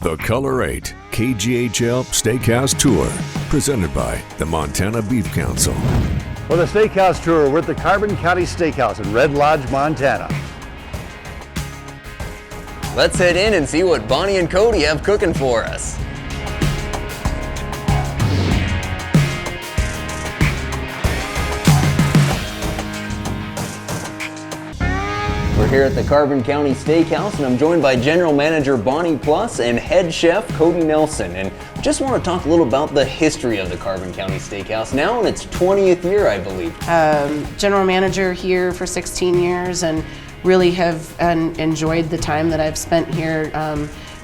The Color 8 KGHL Steakhouse Tour, presented by the Montana Beef Council. For the Steakhouse Tour, we're at the Carbon County Steakhouse in Red Lodge, Montana. Let's head in and see what Bonnie and Cody have cooking for us. We're here at the Carbon County Steakhouse, and I'm joined by General Manager Bonnie Plus and Head Chef Cody Nelson. And just want to talk a little about the history of the Carbon County Steakhouse, now in its 20th year, I believe. General Manager here for 16 years, and really have enjoyed the time that I've spent here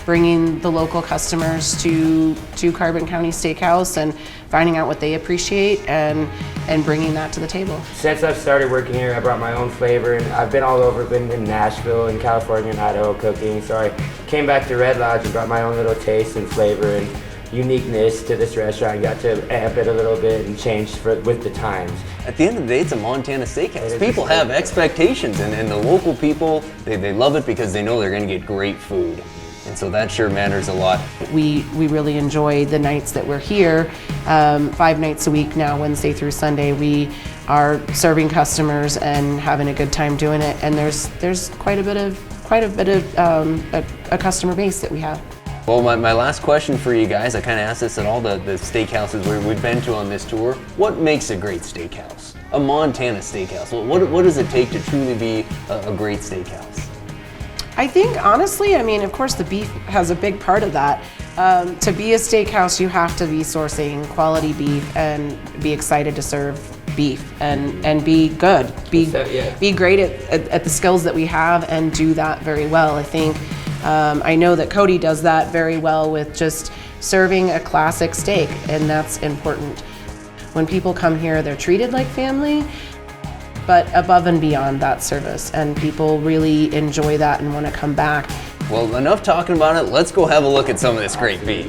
bringing the local customers to Carbon County Steakhouse and finding out what they appreciate and bringing that to the table. Since I've started working here, I brought my own flavor, and I've been all over, been in Nashville and California and Idaho cooking, so I came back to Red Lodge and brought my own little taste and flavor and uniqueness to this restaurant. Got to amp it a little bit and change with the times. At the end of the day, it's a Montana steakhouse. People have expectations, and the local people, they love it because they know they're going to get great food. And so that sure matters a lot. We really enjoy the nights that we're here. 5 nights a week now, Wednesday through Sunday, we are serving customers and having a good time doing it. And there's quite a bit of a customer base that we have. Well, my last question for you guys, I kind of asked this at all the steakhouses we've been to on this tour. What makes a great steakhouse? A Montana steakhouse. What does it take to truly be a great steakhouse? I think, honestly, I mean, of course, the beef has a big part of that. To be a steakhouse, you have to be sourcing quality beef and be excited to serve beef and be good, be great at the skills that we have and do that very well. I think I know that Cody does that very well with just serving a classic steak, and that's important. When people come here, they're treated like family, but above and beyond that service, and people really enjoy that and want to come back. Well, enough talking about it. Let's go have a look at some of this great beef.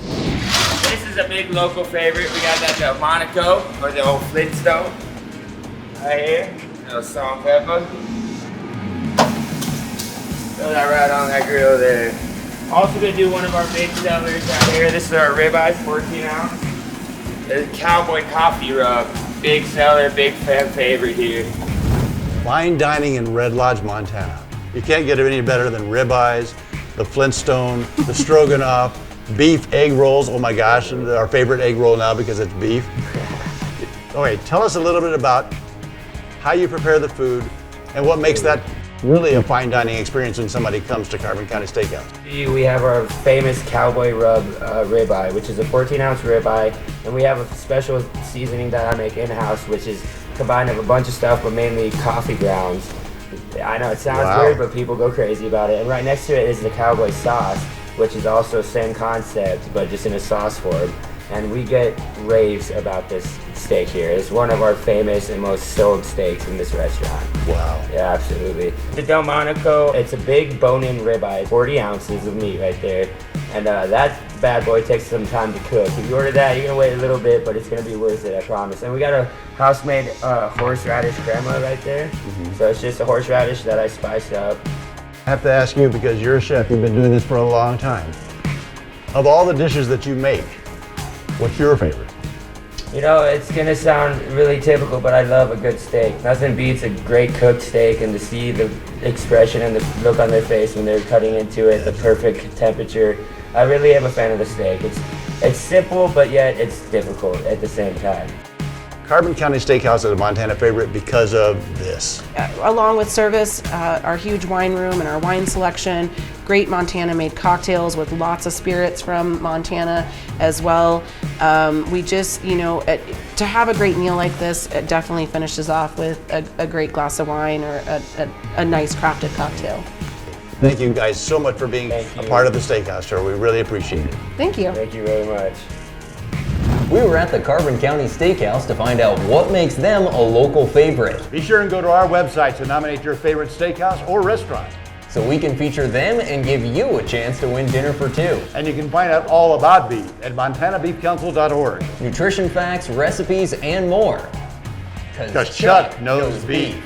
This is a big local favorite. We got that Delmonico, or the old Flintstone, right here. A little salt and pepper. Throw that right on that grill there. Also gonna do one of our big sellers out here. This is our ribeye, 14 ounce. The Cowboy Coffee Rub. Big seller, big fan favorite here. Fine dining in Red Lodge, Montana. You can't get it any better than ribeyes, the Flintstone, the stroganoff, beef egg rolls. Oh my gosh, our favorite egg roll now because it's beef. Okay, tell us a little bit about how you prepare the food and what makes that really a fine dining experience when somebody comes to Carbon County Steakhouse. We have our famous Cowboy Rub ribeye, which is a 14-ounce ribeye, and we have a special seasoning that I make in-house, which is combined of a bunch of stuff, but mainly coffee grounds. I know it sounds weird, but people go crazy about it. And right next to it is the Cowboy sauce, which is also same concept, but just in a sauce form. And we get raves about this steak here. It's one of our famous and most sold steaks in this restaurant. Wow. Yeah, absolutely. The Delmonico, it's a big bone-in ribeye, 40 ounces of meat right there. And that bad boy takes some time to cook. If you order that, you're gonna wait a little bit, but it's gonna be worth it, I promise. And we got a house-made horseradish crema right there. So it's just a horseradish that I spiced up. I have to ask you, because you're a chef, you've been doing this for a long time. Of all the dishes that you make, what's your favorite? You know, it's gonna sound really typical, but I love a good steak. Nothing beats a great cooked steak, and to see the expression and the look on their face when they're cutting into it, the perfect temperature. I really am a fan of the steak. It's simple, but yet it's difficult at the same time. Carbon County Steakhouse is a Montana favorite because of this. Along with service, our huge wine room and our wine selection, great Montana-made cocktails with lots of spirits from Montana as well. We just, you know, to have a great meal like this, it definitely finishes off with a great glass of wine or a nice crafted cocktail. Thank you guys so much for being a part of the Steakhouse Tour. We really appreciate it. Thank you. Thank you very much. We were at the Carbon County Steakhouse to find out what makes them a local favorite. Be sure and go to our website to nominate your favorite steakhouse or restaurant. So we can feature them and give you a chance to win dinner for two. And you can find out all about beef at montanabeefcouncil.org. Nutrition facts, recipes, and more. 'Cause Chuck knows beef.